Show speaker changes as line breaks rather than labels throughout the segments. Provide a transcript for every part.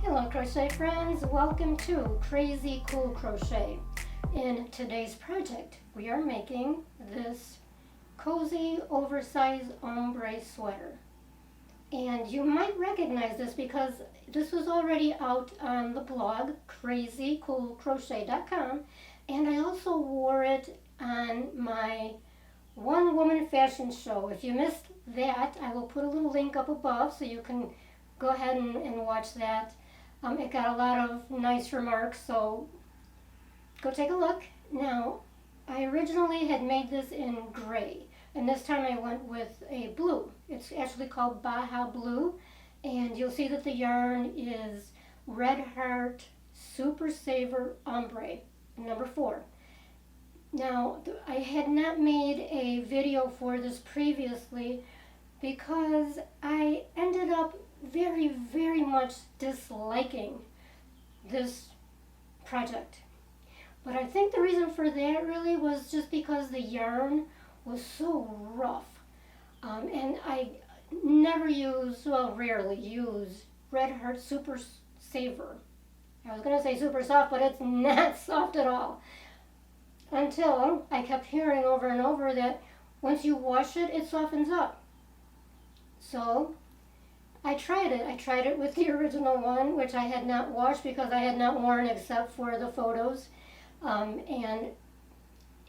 Hello crochet friends, welcome to Crazy Cool Crochet. In today's project we are making this cozy oversized ombre sweater. And you might recognize this because this was already out on the blog crazycoolcrochet.com, and I also wore it on my One Woman Fashion Show. If you missed that, I will put a little link up above so you can go ahead and watch that. It got a lot of nice remarks, so go take a look. Now, I originally had made this in gray, and this time I went with a blue. It's actually called Baja Blue, and you'll see that the yarn is Heart Super Saver Ombre, number 4. Now, I had not made a video for this previously because I ended up very much disliking this project. But I think the reason for that really was just because the yarn was so rough. And I never use, well, rarely use Heart Super Saver. I was going to say super soft, but it's not soft at all. Until I kept hearing over and over that once you wash it, it softens up. So I tried it. I tried it with the original one, which I had not washed because I had not worn except for the photos. And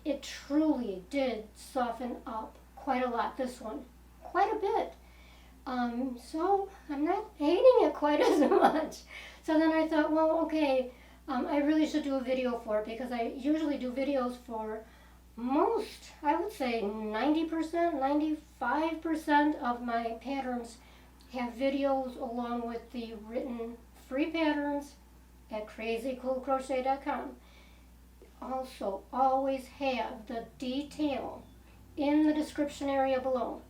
it truly did soften up quite a lot, this one. Quite a bit. So I'm not hating it quite as much. So then I thought, well, okay, I really should do a video for it because I usually do videos for most, I would say 90%, 95% of my patterns have videos along with the written free patterns at crazycoolcrochet.com. Also, always have the detail in the description area below.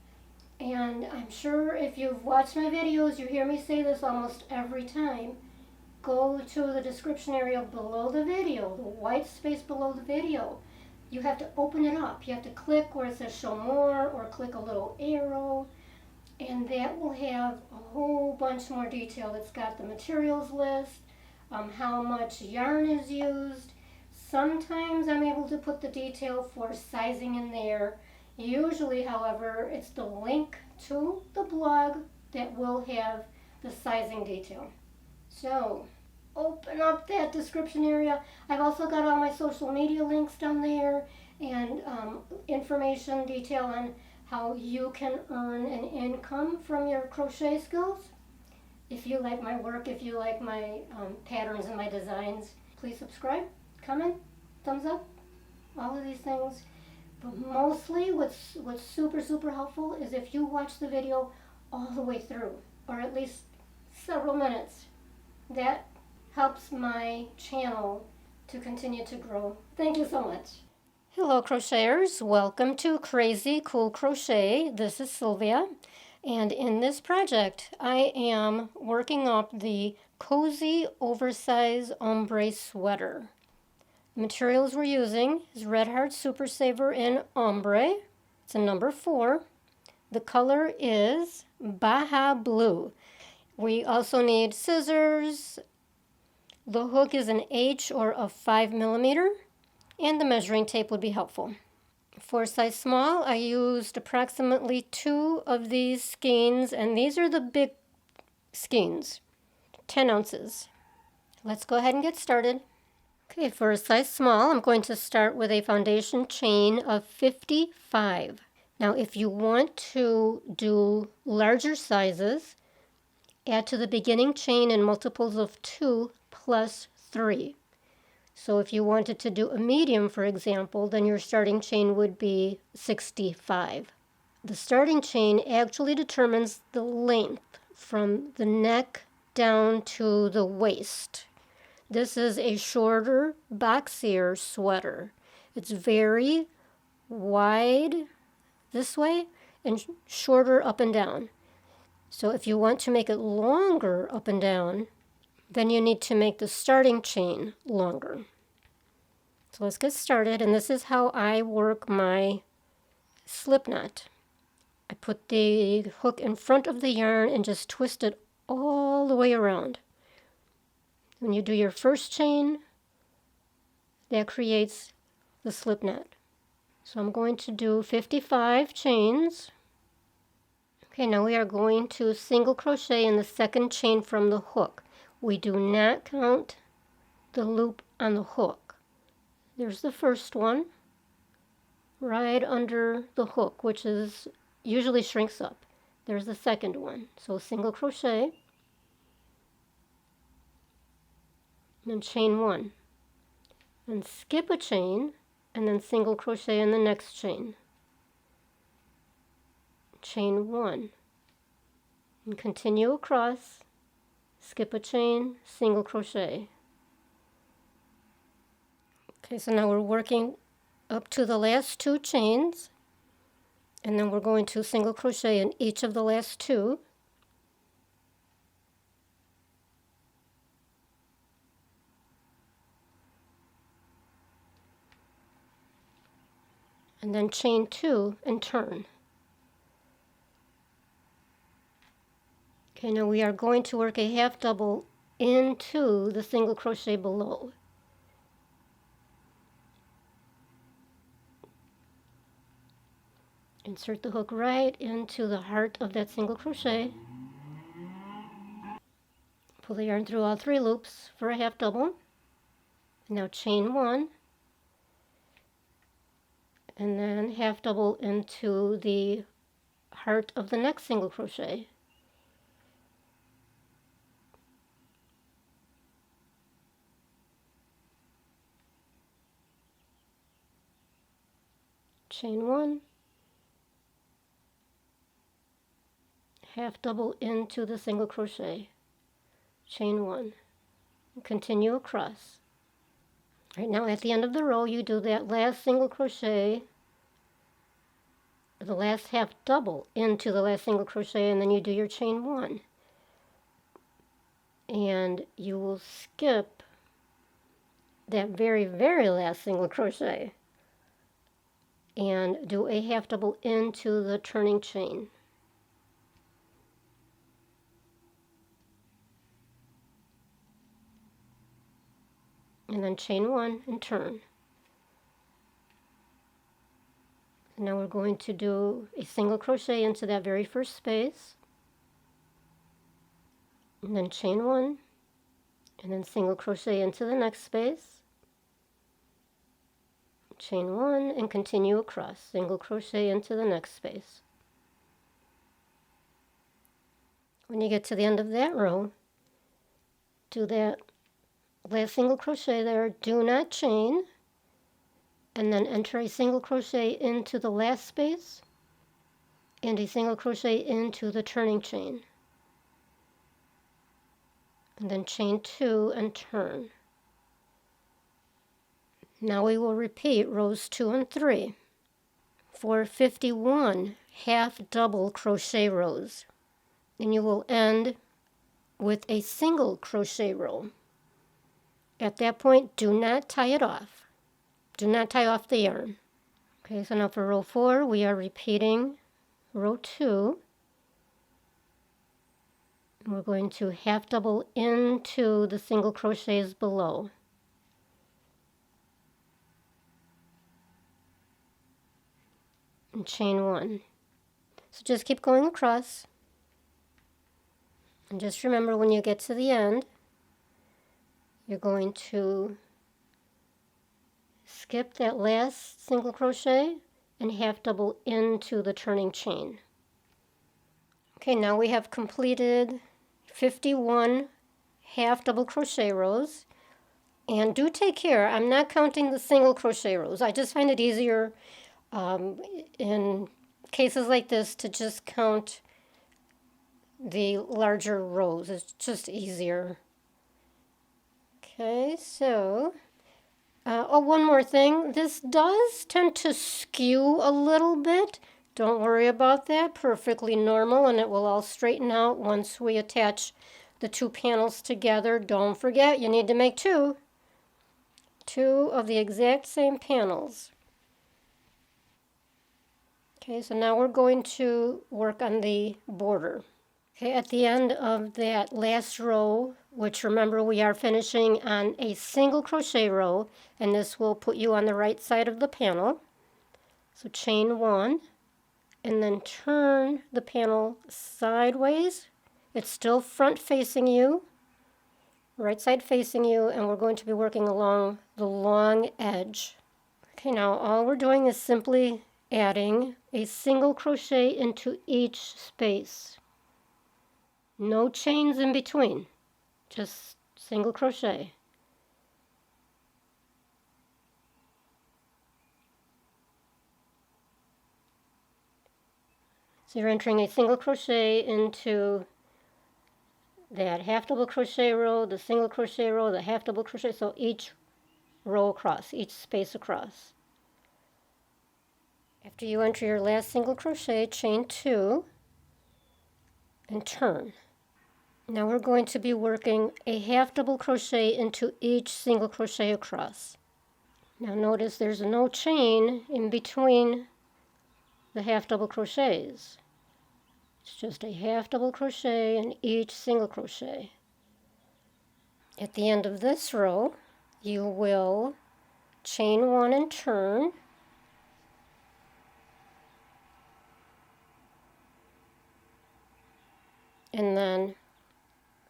And I'm sure if you've watched my videos, you hear me say this almost every time. Go to the description area below the video, the white space below the video. You have to open it up. You have to click where it says show more or click a little arrow. And that will have a whole bunch more detail. It's got the materials list, how much yarn is used. Sometimes I'm able to put the detail for sizing in there. Usually, however, it's the link to the blog that will have the sizing detail. So, open up that description area. I've also got all my social media links down there and information, detail on how you can earn an income from your crochet skills. If you like my work, if you like my patterns and my designs, please subscribe, comment, thumbs up, all of these things. But mostly what's super helpful is if you watch the video all the way through, or at least several minutes. That helps my channel to continue to grow. Thank you so much. Hello crocheters, welcome to Crazy Cool Crochet. This is Sylvia, and in this project I am working up the cozy oversized ombre sweater. The materials we're using is Heart Super Saver in Ombre. It's a number 4. The color is Baja Blue. We also need scissors. The hook is an H or a 5mm, and the measuring tape would be helpful. For size small, I used approximately 2 of these skeins, and these are the big skeins, 10 ounces. Let's go ahead and get started. Okay, for a size small, I'm going to start with a foundation chain of 55. Now, if you want to do larger sizes, add to the beginning chain in multiples of 2 plus 3. So if you wanted to do a medium, for example, then your starting chain would be 65. The starting chain actually determines the length from the neck down to the waist. This is a shorter, boxier sweater. It's very wide this way and shorter up and down. So if you want to make it longer up and down, then you need to make the starting chain longer. So let's get started, and this is how I work my slip knot. I put the hook in front of the yarn and just twist it all the way around. When you do your first chain, that creates the slip knot. So I'm going to do 55 chains. Okay, now we are going to single crochet in the second chain from the hook. We do not count the loop on the hook. There's the first one, right under the hook, which is usually shrinks up. There's the second one. So single crochet, and chain one, and skip a chain, and then single crochet in the next chain. Chain one, and continue across, skip a chain, single crochet. Okay, so now we're working up to the last two chains, and then we're going to single crochet in each of the last two. And then chain two and turn. Okay, now we are going to work a half double into the single crochet below. Insert the hook right into the heart of that single crochet. Pull the yarn through all three loops for a half double. Now chain one, and then half double into the heart of the next single crochet. Chain one, half double into the single crochet, chain one, and continue across. Right now at the end of the row you do that last single crochet, the last half double into the last single crochet, and then you do your chain one, and you will skip that very last single crochet and do a half double into the turning chain. And then chain one and turn. Now we're going to do a single crochet into that very first space, and then chain one, and then single crochet into the next space, chain one, and continue across, single crochet into the next space. When you get to the end of that row, do that last single crochet there, do not chain, and then enter a single crochet into the last space and a single crochet into the turning chain, and then chain two and turn. Now we will repeat rows 2 and 3 for 51 half double crochet rows, and you will end with a single crochet row. At that point, do not tie it off. Do not tie off the yarn. Okay, so now for row 4, we are repeating row 2. And we're going to half double into the single crochets below. And chain one. So just keep going across. And just remember, when you get to the end, you're going to skip that last single crochet and half double into the turning chain. Okay, now we have completed 51 half double crochet rows. And do take care, I'm not counting the single crochet rows. I just find it easier in cases like this to just count the larger rows. It's just easier. Okay, so, one more thing. This does tend to skew a little bit. Don't worry about that. Perfectly normal, and it will all straighten out once we attach the two panels together. Don't forget, you need to make two of the exact same panels. Okay, so now we're going to work on the border. Okay, at the end of that last row which remember we are finishing on a single crochet row, and this will put you on the right side of the panel. So chain 1 and then turn the panel sideways. It's still front facing you, right side facing you, and we're going to be working along the long edge. Okay, now all we're doing is simply adding a single crochet into each space. No chains in between, just single crochet. So you're entering a single crochet into that half double crochet row, the single crochet row, the half double crochet, so each row across, each space across. After you enter your last single crochet, chain 2 and turn. Now we're going to be working a half double crochet into each single crochet across. Now notice there's no chain in between the half double crochets. It's just a half double crochet in each single crochet. At the end of this row, you will chain 1 and turn. And then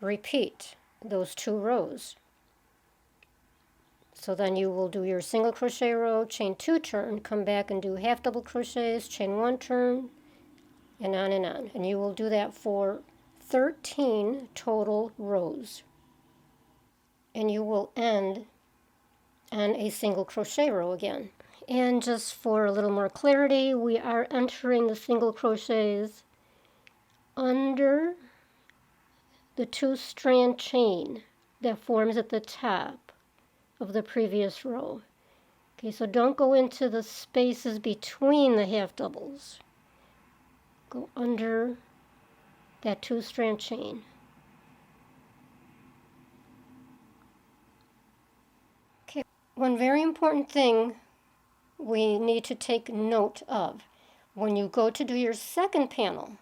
repeat those 2 rows. So then you will do your single crochet row, chain 2, turn, come back and do half double crochets, chain 1, turn, and on and on. And you will do that for 13 total rows. And you will end on a single crochet row again. And just for a little more clarity, we are entering the single crochets under the 2-strand chain that forms at the top of the previous row. Okay, so don't go into the spaces between the half doubles. Go under that 2-strand chain. Okay, one very important thing we need to take note of when you go to do your second panel,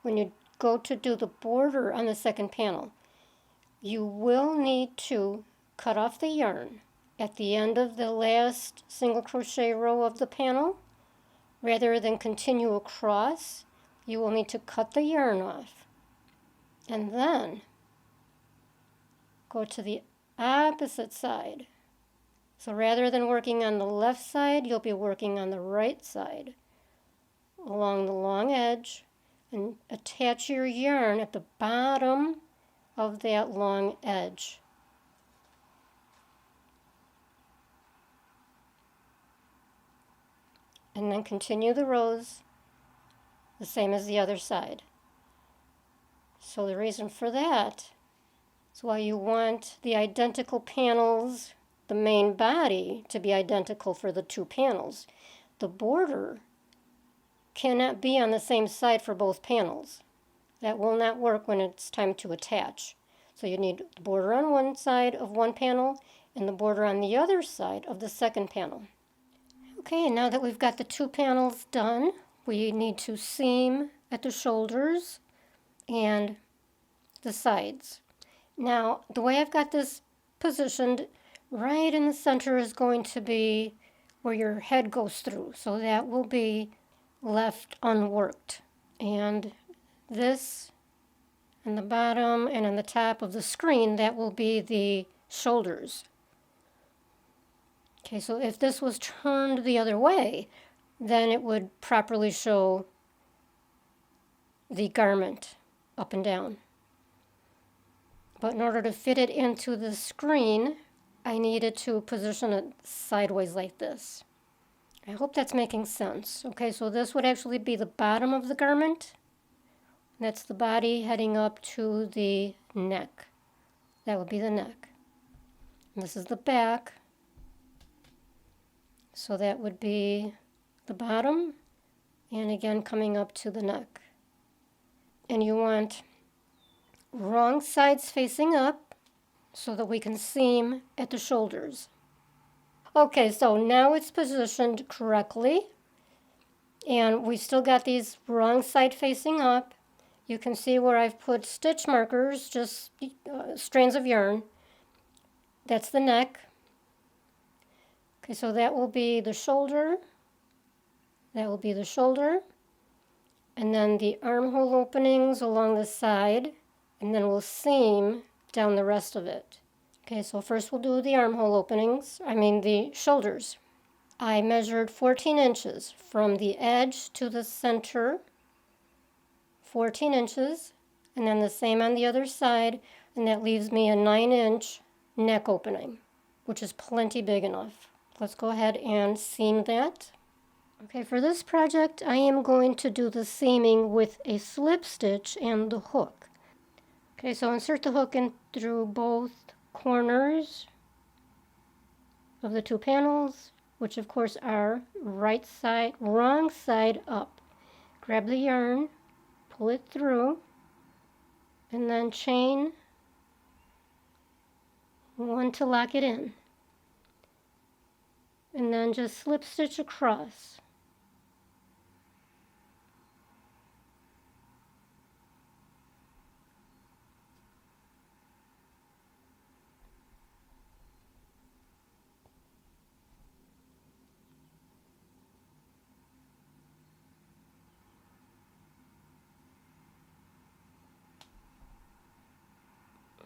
when you go to do the border on the second panel, you will need to cut off the yarn at the end of the last single crochet row of the panel. Rather than continue across, you will need to cut the yarn off and then go to the opposite side. So rather than working on the left side, you'll be working on the right side along the long edge, and attach your yarn at the bottom of that long edge. And then continue the rows the same as the other side. So the reason for that is why you want the identical panels, the main body, to be identical for the 2 panels. The border cannot be on the same side for both panels. That will not work when it's time to attach. So you need the border on one side of one panel and the border on the other side of the second panel. Okay, and now that we've got the 2 panels done, we need to seam at the shoulders and the sides. Now, the way I've got this positioned, right in the center is going to be where your head goes through. So that will be left unworked, and this on the bottom and on the top of the screen, that will be the shoulders. Okay, so if this was turned the other way, then it would properly show the garment up and down. But in order to fit it into the screen, I needed to position it sideways like this. I hope that's making sense. Okay, so this would actually be the bottom of the garment. That's the body heading up to the neck. That would be the neck. And this is the back. So that would be the bottom, and again coming up to the neck. And you want wrong sides facing up so that we can seam at the shoulders. Okay, so now it's positioned correctly, and we still got these wrong side facing up. you can see where I've put stitch markers, just strands of yarn. That's the neck. Okay, so that will be the shoulder. That will be the shoulder. And then the armhole openings along the side. And then we'll seam down the rest of it. Okay, so first we'll do the armhole openings, the shoulders. I measured 14 inches from the edge to the center, 14 inches, and then the same on the other side, and that leaves me a 9-inch neck opening, which is plenty big enough. Let's go ahead and seam that. Okay, for this project, I am going to do the seaming with a slip stitch and the hook. Okay, so insert the hook in through both corners of the two panels, which of course are wrong side up. Grab the yarn, pull it through, and then chain one to lock it in. And then just slip stitch across.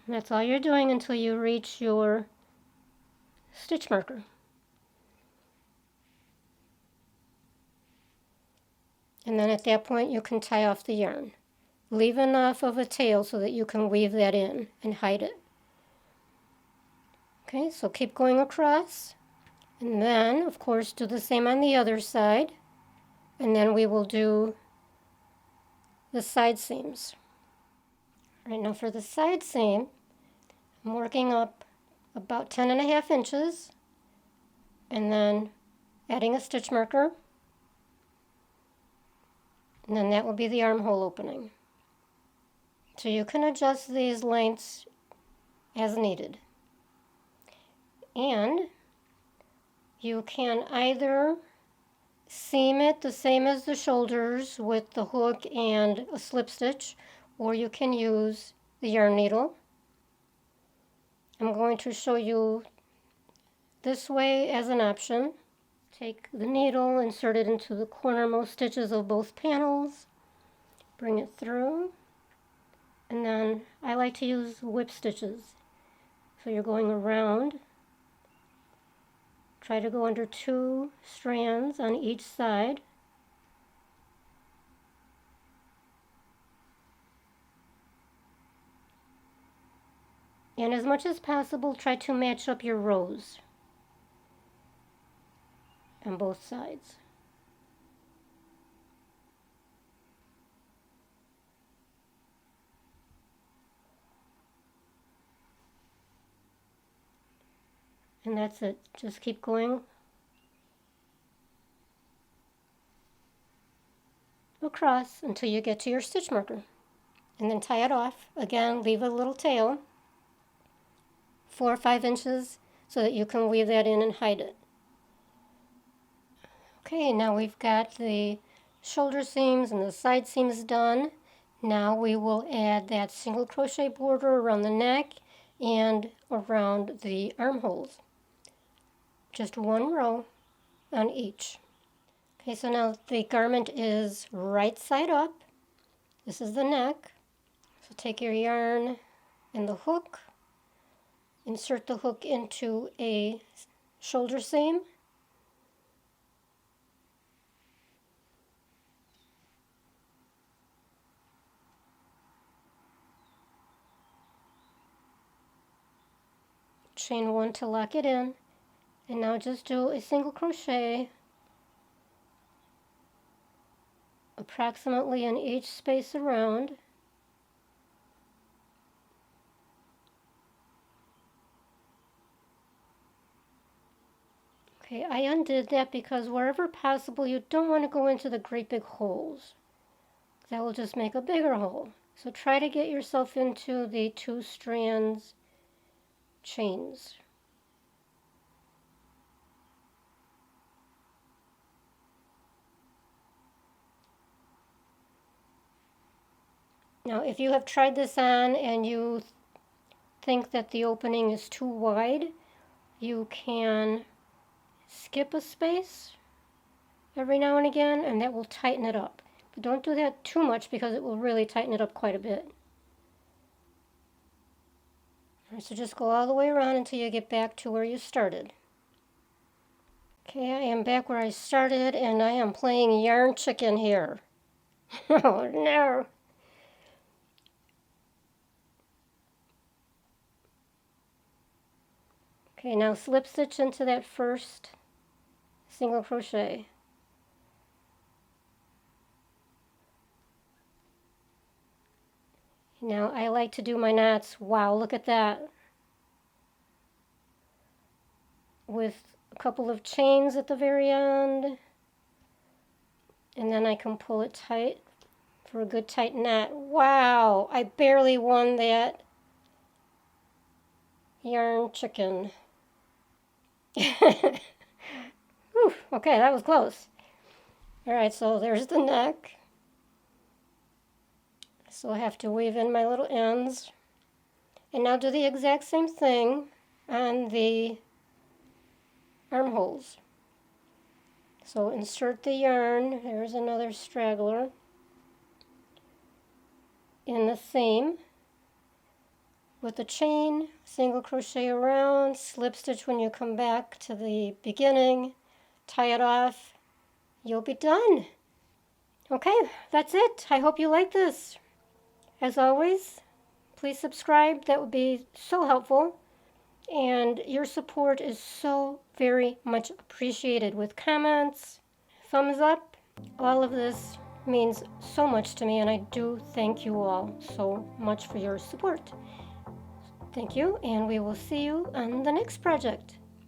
And that's all you're doing until you reach your stitch marker. And then at that point you can tie off the yarn. Leave enough of a tail so that you can weave that in and hide it. Okay, so keep going across. And then, of course, do the same on the other side. And then we will do the side seams. All right, now for the side seam, I'm working up about 10.5 inches and then adding a stitch marker. And then that will be the armhole opening. So you can adjust these lengths as needed. And you can either seam it the same as the shoulders with the hook and a slip stitch, or you can use the yarn needle. I'm going to show you this way as an option. Take the needle, insert it into the cornermost stitches of both panels, bring it through, and then I like to use whip stitches. So you're going around. Try to go under 2 strands on each side. And as much as possible, try to match up your rows on both sides. And that's it. Just keep going across until you get to your stitch marker. And then tie it off. Again, leave a little tail, 4 or 5 inches, so that you can weave that in and hide it. Okay, now we've got the shoulder seams and the side seams done. Now we will add that single crochet border around the neck and around the armholes. Just 1 row on each. Okay, so now the garment is right side up. This is the neck. So take your yarn and the hook, insert the hook into a shoulder seam. Chain 1 to lock it in. And now just do a single crochet approximately in each space around. Okay, I undid that because wherever possible you don't want to go into the great big holes. That will just make a bigger hole. So try to get yourself into the 2 strands chains. Now, if you have tried this on and you think that the opening is too wide, you can skip a space every now and again, and that will tighten it up. But don't do that too much because it will really tighten it up quite a bit. All right, so just go all the way around until you get back to where you started. Okay, I am back where I started, and I am playing yarn chicken here. Oh no! Okay, now slip stitch into that first single crochet. Now I like to do my knots, wow, look at that, with a couple of chains at the very end, and then I can pull it tight for a good tight knot. Wow, I barely won that yarn chicken. Whew, okay, that was close. All right, so there's the neck. So I have to weave in my little ends. And now do the exact same thing on the armholes. So insert the yarn, there's another straggler, in the seam with a chain, single crochet around, slip stitch when you come back to the beginning, tie it off, you'll be done. Okay, that's it. I hope you like this. As always, please subscribe. That would be so helpful. And your support is so very much appreciated with comments, thumbs up. All of this means so much to me, and I do thank you all so much for your support. Thank you, and we will see you on the next project.